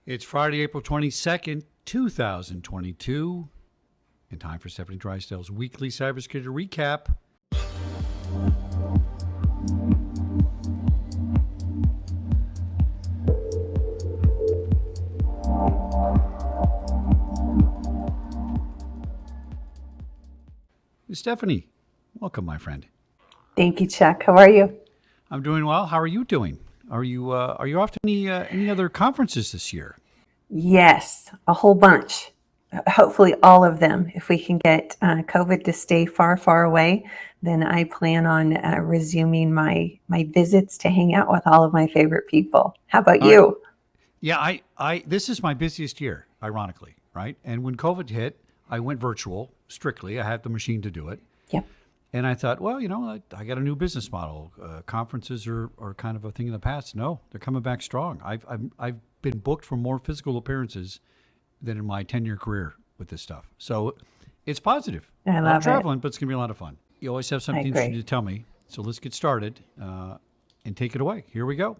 It's Friday, April 22nd, 2022, and time for Stefanie Drysdale's weekly cybersecurity recap. Stefanie, welcome, my friend. Thank you, Chuck. How are you? I'm doing well. How are you doing? Are you off to any other conferences this year? Yes, a whole bunch. Hopefully all of them. If we can get COVID to stay far, far away, then I plan on resuming my visits to hang out with all of my favorite people. How about you? Yeah, I this is my busiest year, ironically, right? And when COVID hit, I went virtual strictly. I had the machine to do it. Yep. And I thought, well, I got a new business model. Conferences are kind of a thing in the past. No, they're coming back strong. I've been booked for more physical appearances than in my 10-year career with this stuff. So it's positive. I I'm love it. traveling, but it's going to be a lot of fun. You always have something I interesting agree. to tell me. So let's get started and take it away. Here we go.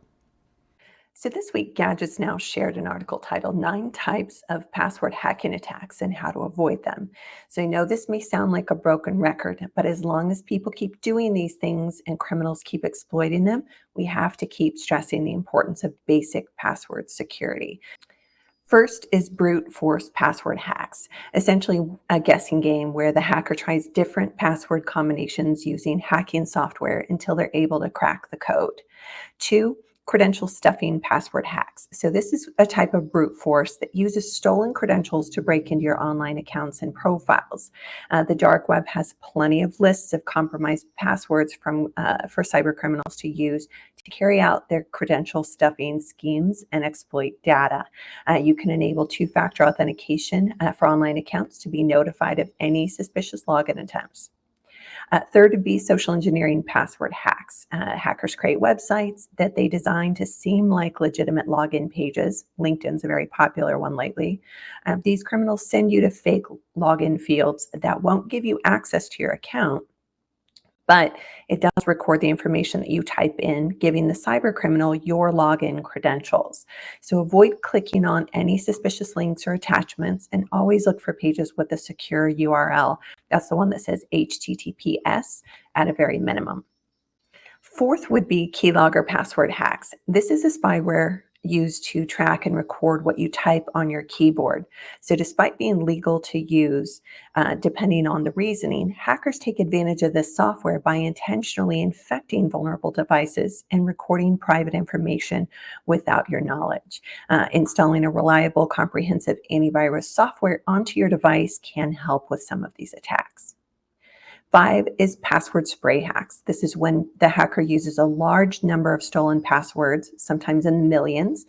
So this week, Gadgets Now shared an article titled 9 Types of Password Hacking Attacks and How to Avoid Them. So I know this may sound like a broken record, but as long as people keep doing these things and criminals keep exploiting them, we have to keep stressing the importance of basic password security. First is brute force password hacks, essentially a guessing game where the hacker tries different password combinations using hacking software until they're able to crack the code. 2, credential stuffing password hacks. So this is a type of brute force that uses stolen credentials to break into your online accounts and profiles. The dark web has plenty of lists of compromised passwords for cyber criminals to use to carry out their credential stuffing schemes and exploit data. You can enable two-factor authentication for online accounts to be notified of any suspicious login attempts. Third would be social engineering password hacks. Hackers create websites that they design to seem like legitimate login pages. LinkedIn's a very popular one lately. These criminals send you to fake login fields that won't give you access to your account, but it does record the information that you type in, giving the cyber criminal your login credentials. So avoid clicking on any suspicious links or attachments and always look for pages with a secure URL. That's the one that says HTTPS at a very minimum. Fourth would be keylogger password hacks. This is a spyware used to track and record what you type on your keyboard. So despite being legal to use, depending on the reasoning, hackers take advantage of this software by intentionally infecting vulnerable devices and recording private information without your knowledge. Installing a reliable, comprehensive antivirus software onto your device can help with some of these attacks. 5 is password spray hacks. This is when the hacker uses a large number of stolen passwords, sometimes in millions,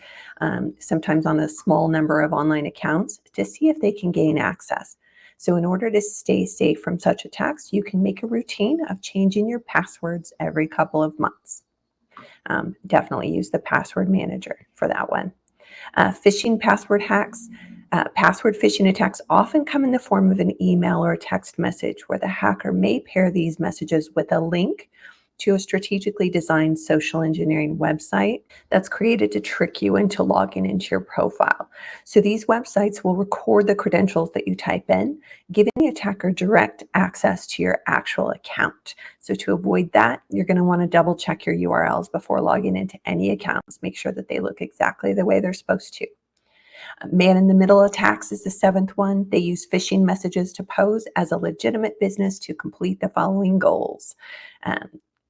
sometimes on a small number of online accounts, to see if they can gain access. So in order to stay safe from such attacks, you can make a routine of changing your passwords every couple of months. Definitely use the password manager for that one. Phishing password hacks. Password phishing attacks often come in the form of an email or a text message where the hacker may pair these messages with a link to a strategically designed social engineering website that's created to trick you into logging into your profile. So these websites will record the credentials that you type in, giving the attacker direct access to your actual account. So to avoid that, you're going to want to double check your URLs before logging into any accounts. Make sure that they look exactly the way they're supposed to. Man-in-the-middle attacks is the 7th one. They use phishing messages to pose as a legitimate business to complete the following goals.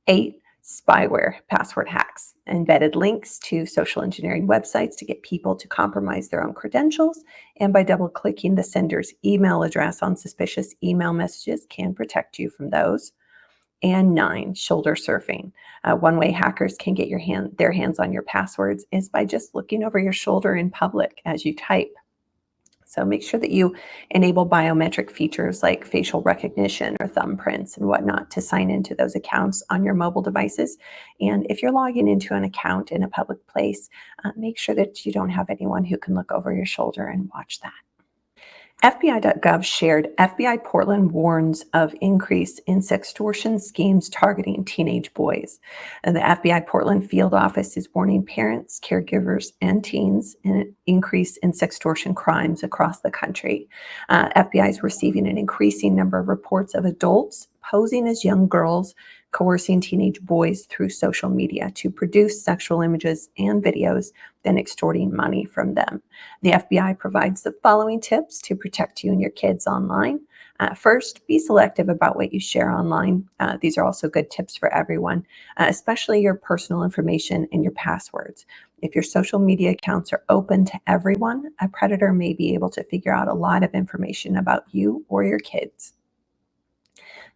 8, spyware password hacks. Embedded links to social engineering websites to get people to compromise their own credentials, and by double-clicking the sender's email address on suspicious email messages can protect you from those. And 9, shoulder surfing. One way hackers can get their hands on your passwords is by just looking over your shoulder in public as you type. So make sure that you enable biometric features like facial recognition or thumbprints and whatnot to sign into those accounts on your mobile devices. And if you're logging into an account in a public place, make sure that you don't have anyone who can look over your shoulder and watch that. FBI.gov shared FBI Portland warns of increase in sextortion schemes targeting teenage boys. And the FBI Portland field office is warning parents, caregivers, and teens an increase in sextortion crimes across the country. FBI is receiving an increasing number of reports of adults posing as young girls, coercing teenage boys through social media to produce sexual images and videos, then extorting money from them. The FBI provides the following tips to protect you and your kids online. First, be selective about what you share online. These are also good tips for everyone, especially your personal information and your passwords. If your social media accounts are open to everyone, a predator may be able to figure out a lot of information about you or your kids.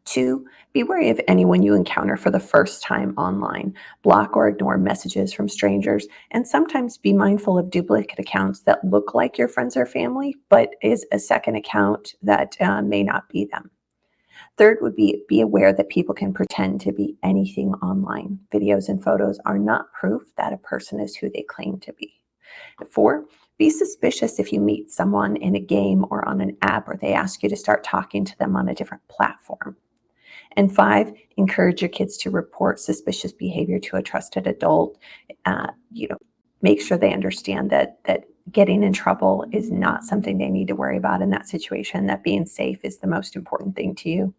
2, be wary of anyone you encounter for the first time online. Block or ignore messages from strangers, and sometimes be mindful of duplicate accounts that look like your friends or family, but is a second account that may not be them. Third would be aware that people can pretend to be anything online. Videos and photos are not proof that a person is who they claim to be. 4, be suspicious if you meet someone in a game or on an app or they ask you to start talking to them on a different platform. And 5, encourage your kids to report suspicious behavior to a trusted adult. Make sure they understand that getting in trouble is not something they need to worry about in that situation, that being safe is the most important thing to you.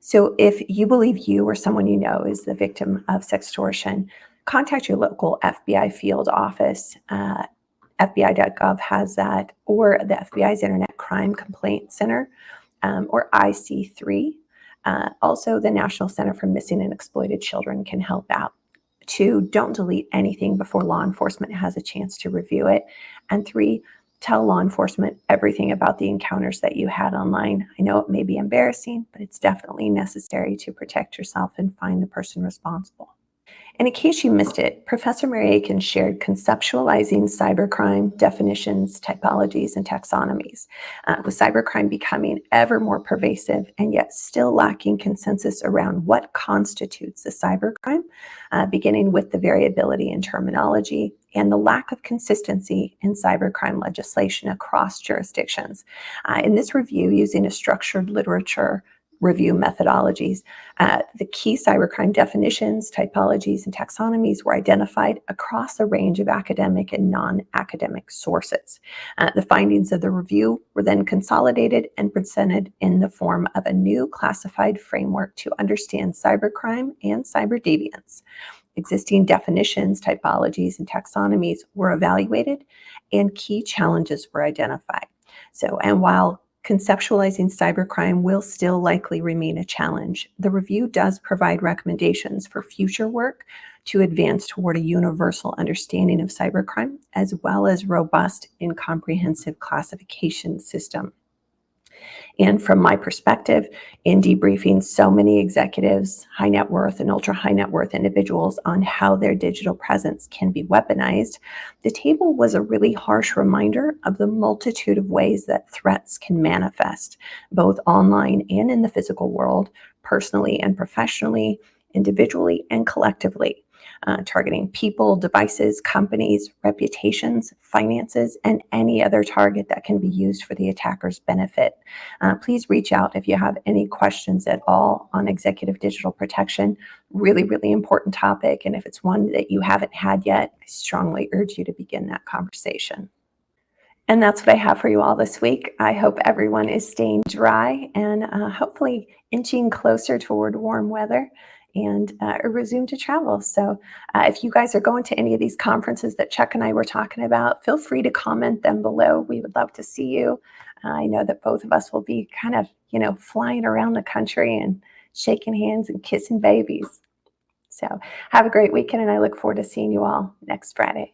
So if you believe you or someone you know is the victim of sextortion, contact your local FBI field office. FBI.gov has that, or the FBI's Internet Crime Complaint Center, or IC3. Also, the National Center for Missing and Exploited Children can help out. 2, don't delete anything before law enforcement has a chance to review it. And 3, tell law enforcement everything about the encounters that you had online. I know it may be embarrassing, but it's definitely necessary to protect yourself and find the person responsible. And in case you missed it, Professor Mary Aiken shared conceptualizing cybercrime, definitions, typologies, and taxonomies. With cybercrime becoming ever more pervasive and yet still lacking consensus around what constitutes a cybercrime, beginning with the variability in terminology and the lack of consistency in cybercrime legislation across jurisdictions. In this review, using a structured literature review methodologies, the key cybercrime definitions, typologies, and taxonomies were identified across a range of academic and non-academic sources. The findings of the review were then consolidated and presented in the form of a new classified framework to understand cybercrime and cyberdeviance. Existing definitions, typologies, and taxonomies were evaluated, and key challenges were identified. And while conceptualizing cybercrime will still likely remain a challenge, the review does provide recommendations for future work to advance toward a universal understanding of cybercrime, as well as robust and comprehensive classification system. And from my perspective, in debriefing so many executives, high net worth and ultra high net worth individuals on how their digital presence can be weaponized, the table was a really harsh reminder of the multitude of ways that threats can manifest, both online and in the physical world, personally and professionally, individually and collectively. Targeting people, devices, companies, reputations, finances, and any other target that can be used for the attacker's benefit. Please reach out if you have any questions at all on executive digital protection. Really, really important topic. And if it's one that you haven't had yet, I strongly urge you to begin that conversation. And that's what I have for you all this week. I hope everyone is staying dry and hopefully inching closer toward warm weather and resume to travel. So if you guys are going to any of these conferences that Chuck and I were talking about, feel free to comment them below. We would love to see you. I know that both of us will be kind of, flying around the country and shaking hands and kissing babies. So have a great weekend, and I look forward to seeing you all next Friday.